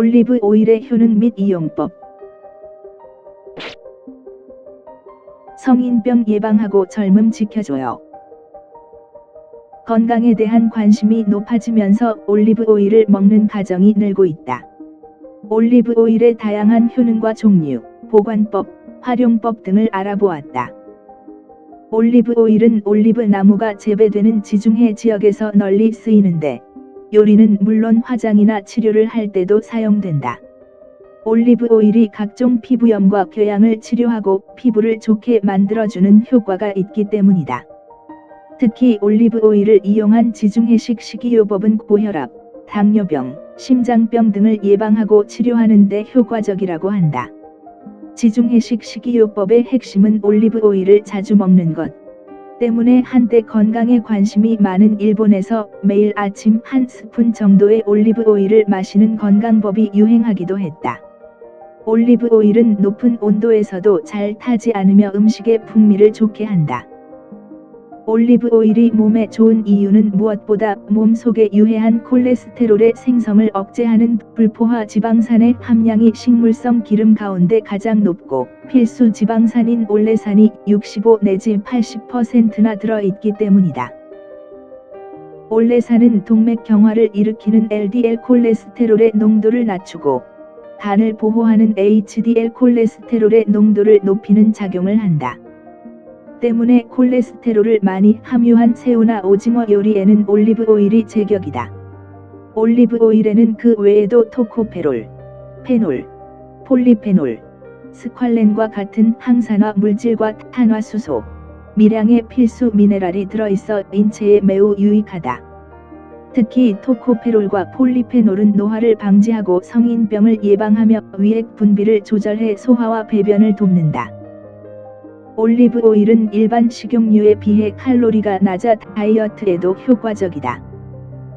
올리브 오일의 효능 및 이용법. 성인병 예방하고 젊음 지켜줘요. 건강에 대한 관심이 높아지면서 올리브 오일을 먹는 가정이 늘고 있다. 올리브 오일의 다양한 효능과 종류, 보관법, 활용법 등을 알아보았다. 올리브 오일은 올리브 나무가 재배되는 지중해 지역에서 널리 쓰이는데, 요리는 물론 화장이나 치료를 할 때도 사용된다. 올리브 오일이 각종 피부염과 궤양을 치료하고 피부를 좋게 만들어주는 효과가 있기 때문이다. 특히 올리브 오일을 이용한 지중해식 식이요법은 고혈압, 당뇨병, 심장병 등을 예방하고 치료하는 데 효과적이라고 한다. 지중해식 식이요법의 핵심은 올리브 오일을 자주 먹는 것 때문에 한때 건강에 관심이 많은 일본에서 매일 아침 한 스푼 정도의 올리브 오일을 마시는 건강법이 유행하기도 했다. 올리브 오일은 높은 온도에서도 잘 타지 않으며 음식의 풍미를 좋게 한다. 올리브 오일이 몸에 좋은 이유는 무엇보다 몸속에 유해한 콜레스테롤의 생성을 억제하는 불포화 지방산의 함량이 식물성 기름 가운데 가장 높고 필수 지방산인 올레산이 65 내지 80%나 들어있기 때문이다. 올레산은 동맥 경화를 일으키는 LDL 콜레스테롤의 농도를 낮추고 간을 보호하는 HDL 콜레스테롤의 농도를 높이는 작용을 한다. 때문에 콜레스테롤을 많이 함유한 새우나 오징어 요리에는 올리브 오일이 제격이다. 올리브 오일에는 그 외에도 토코페롤, 페놀, 폴리페놀, 스퀄렌과 같은 항산화 물질과 탄화수소, 미량의 필수 미네랄이 들어있어 인체에 매우 유익하다. 특히 토코페롤과 폴리페놀은 노화를 방지하고 성인병을 예방하며 위액 분비를 조절해 소화와 배변을 돕는다. 올리브 오일은 일반 식용유에 비해 칼로리가 낮아 다이어트에도 효과적이다.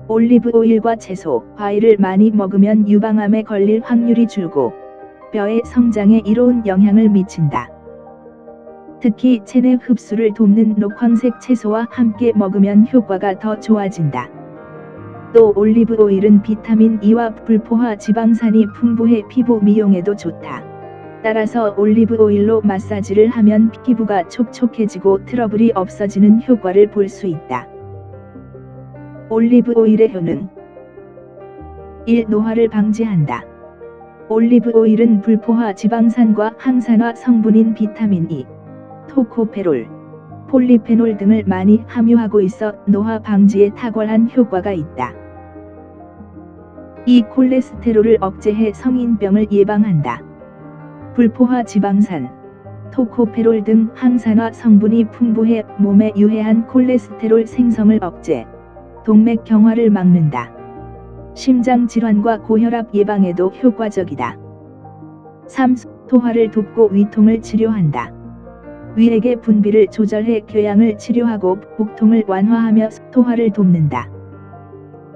올리브 오일과 채소, 과일을 많이 먹으면 유방암에 걸릴 확률이 줄고 뼈의 성장에 이로운 영향을 미친다. 특히 체내 흡수를 돕는 녹황색 채소와 함께 먹으면 효과가 더 좋아진다. 또 올리브 오일은 비타민 E와 불포화 지방산이 풍부해 피부 미용에도 좋다. 따라서 올리브 오일로 마사지를 하면 피부가 촉촉해지고 트러블이 없어지는 효과를 볼 수 있다. 올리브 오일의 효능 1. 노화를 방지한다. 올리브 오일은 불포화 지방산과 항산화 성분인 비타민 E, 토코페롤, 폴리페놀 등을 많이 함유하고 있어 노화 방지에 탁월한 효과가 있다. 2. 콜레스테롤을 억제해 성인병을 예방한다. 불포화 지방산, 토코페롤 등 항산화 성분이 풍부해 몸에 유해한 콜레스테롤 생성을 억제, 동맥 경화를 막는다. 심장 질환과 고혈압 예방에도 효과적이다. 3. 소화를 돕고 위통을 치료한다. 위액의 분비를 조절해 궤양을 치료하고 복통을 완화하며 소화를 돕는다.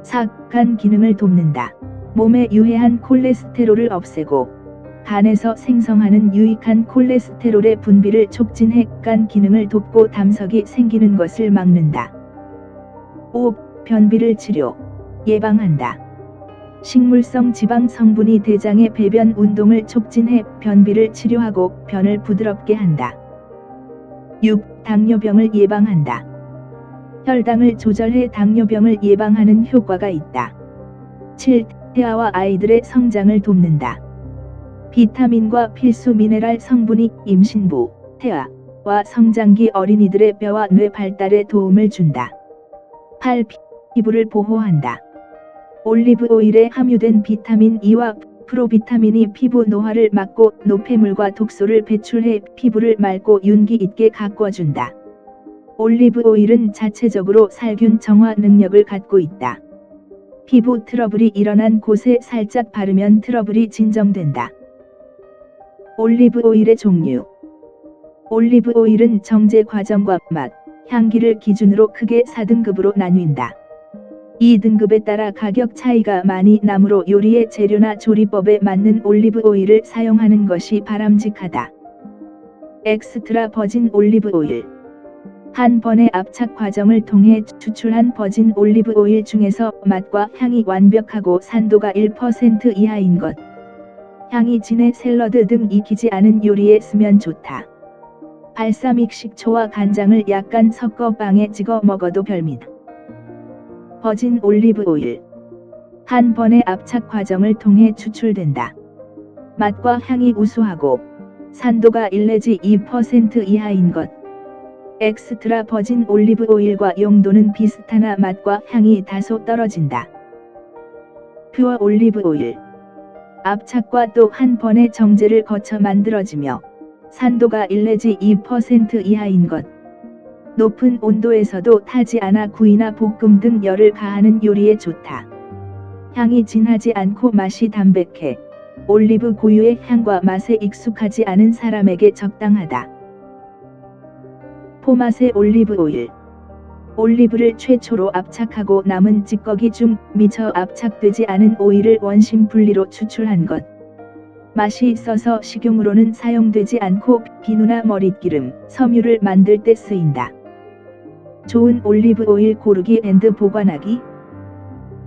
4. 간 기능을 돕는다. 몸에 유해한 콜레스테롤을 없애고 간에서 생성하는 유익한 콜레스테롤의 분비를 촉진해 간 기능을 돕고 담석이 생기는 것을 막는다. 5. 변비를 치료, 예방한다. 식물성 지방 성분이 대장의 배변 운동을 촉진해 변비를 치료하고 변을 부드럽게 한다. 6. 당뇨병을 예방한다. 혈당을 조절해 당뇨병을 예방하는 효과가 있다. 7. 태아와 아이들의 성장을 돕는다. 비타민과 필수 미네랄 성분이 임신부, 태아와 성장기 어린이들의 뼈와 뇌 발달에 도움을 준다. 8. 피부를 보호한다. 올리브 오일에 함유된 비타민 E와 프로비타민이 피부 노화를 막고 노폐물과 독소를 배출해 피부를 맑고 윤기 있게 가꿔준다. 올리브 오일은 자체적으로 살균 정화 능력을 갖고 있다. 피부 트러블이 일어난 곳에 살짝 바르면 트러블이 진정된다. 올리브 오일의 종류. 올리브 오일은 정제 과정과 맛, 향기를 기준으로 크게 4등급으로 나뉜다. 이 등급에 따라 가격 차이가 많이 나므로 요리의 재료나 조리법에 맞는 올리브 오일을 사용하는 것이 바람직하다. 엑스트라 버진 올리브 오일. 한 번의 압착 과정을 통해 추출한 버진 올리브 오일 중에서 맛과 향이 완벽하고 산도가 1% 이하인 것. 향이 진해 샐러드 등 익히지 않은 요리에 쓰면 좋다. 발사믹 식초와 간장을 약간 섞어 빵에 찍어 먹어도 별미다. 버진 올리브 오일. 한 번의 압착 과정을 통해 추출된다. 맛과 향이 우수하고 산도가 1 내지 2% 이하인 것. 엑스트라 버진 올리브 오일과 용도는 비슷하나 맛과 향이 다소 떨어진다. 퓨어 올리브 오일. 압착과 또 한 번의 정제를 거쳐 만들어지며 산도가 1 내지 2% 이하인 것. 높은 온도에서도 타지 않아 구이나 볶음 등 열을 가하는 요리에 좋다. 향이 진하지 않고 맛이 담백해 올리브 고유의 향과 맛에 익숙하지 않은 사람에게 적당하다. 포맛의 올리브 오일. 올리브를 최초로 압착하고 남은 찌꺼기 중 미처 압착되지 않은 오일을 원심 분리로 추출한 것. 맛이 있어서 식용으로는 사용되지 않고 비누나 머릿기름, 섬유를 만들 때 쓰인다. 좋은 올리브 오일 고르기 앤드 보관하기.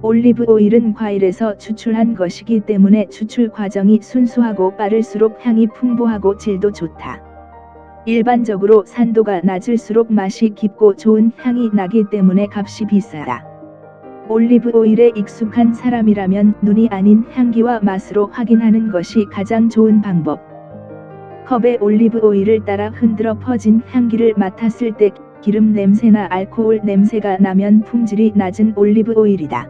올리브 오일은 과일에서 추출한 것이기 때문에 추출 과정이 순수하고 빠를수록 향이 풍부하고 질도 좋다. 일반적으로 산도가 낮을수록 맛이 깊고 좋은 향이 나기 때문에 값이 비싸다. 올리브 오일에 익숙한 사람이라면 눈이 아닌 향기와 맛으로 확인하는 것이 가장 좋은 방법. 컵에 올리브 오일을 따라 흔들어 퍼진 향기를 맡았을 때 기름 냄새나 알코올 냄새가 나면 품질이 낮은 올리브 오일이다.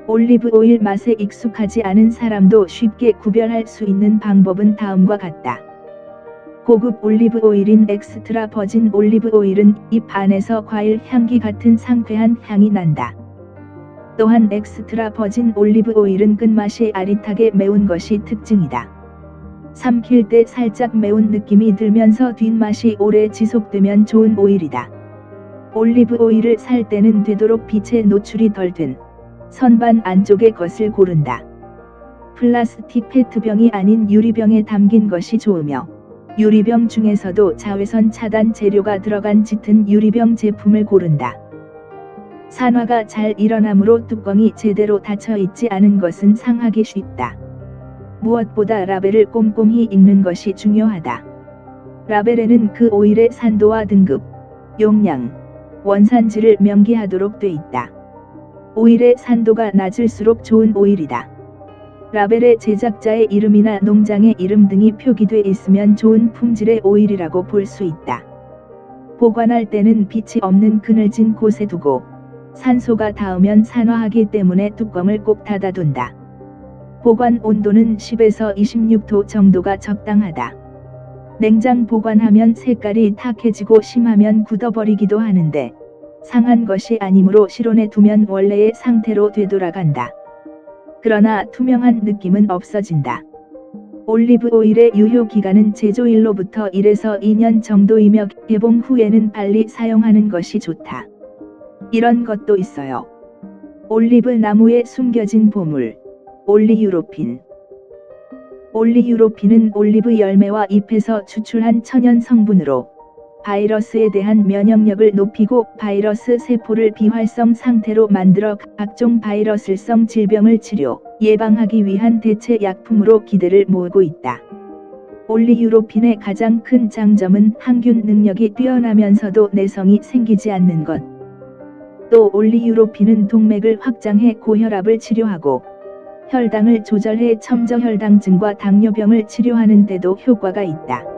올리브 오일 맛에 익숙하지 않은 사람도 쉽게 구별할 수 있는 방법은 다음과 같다. 고급 올리브 오일인 엑스트라 버진 올리브 오일은 입 안에서 과일 향기 같은 상쾌한 향이 난다. 또한 엑스트라 버진 올리브 오일은 끝맛이 아릿하게 매운 것이 특징이다. 삼킬 때 살짝 매운 느낌이 들면서 뒷맛이 오래 지속되면 좋은 오일이다. 올리브 오일을 살 때는 되도록 빛에 노출이 덜 된 선반 안쪽의 것을 고른다. 플라스틱 페트병이 아닌 유리병에 담긴 것이 좋으며 유리병 중에서도 자외선 차단 재료가 들어간 짙은 유리병 제품을 고른다. 산화가 잘 일어나므로 뚜껑이 제대로 닫혀 있지 않은 것은 상하기 쉽다. 무엇보다 라벨을 꼼꼼히 읽는 것이 중요하다. 라벨에는 그 오일의 산도와 등급, 용량, 원산지를 명기하도록 돼 있다. 오일의 산도가 낮을수록 좋은 오일이다. 라벨에 제작자의 이름이나 농장의 이름 등이 표기돼 있으면 좋은 품질의 오일이라고 볼 수 있다. 보관할 때는 빛이 없는 그늘진 곳에 두고 산소가 닿으면 산화하기 때문에 뚜껑을 꼭 닫아둔다. 보관 온도는 10에서 26도 정도가 적당하다. 냉장 보관하면 색깔이 탁해지고 심하면 굳어버리기도 하는데 상한 것이 아니므로 실온에 두면 원래의 상태로 되돌아간다. 그러나 투명한 느낌은 없어진다. 올리브 오일의 유효 기간은 제조일로부터 1에서 2년 정도이며 개봉 후에는 빨리 사용하는 것이 좋다. 이런 것도 있어요. 올리브 나무에 숨겨진 보물. 올리유로핀. 올리유로핀은 올리브 열매와 잎에서 추출한 천연 성분으로 바이러스에 대한 면역력을 높이고 바이러스 세포를 비활성 상태로 만들어 각종 바이러스성 질병을 치료, 예방하기 위한 대체 약품으로 기대를 모으고 있다. 올리유로핀의 가장 큰 장점은 항균 능력이 뛰어나면서도 내성이 생기지 않는 것. 또 올리유로핀은 동맥을 확장해 고혈압을 치료하고 혈당을 조절해 첨저혈당증과 당뇨병을 치료하는 데도 효과가 있다.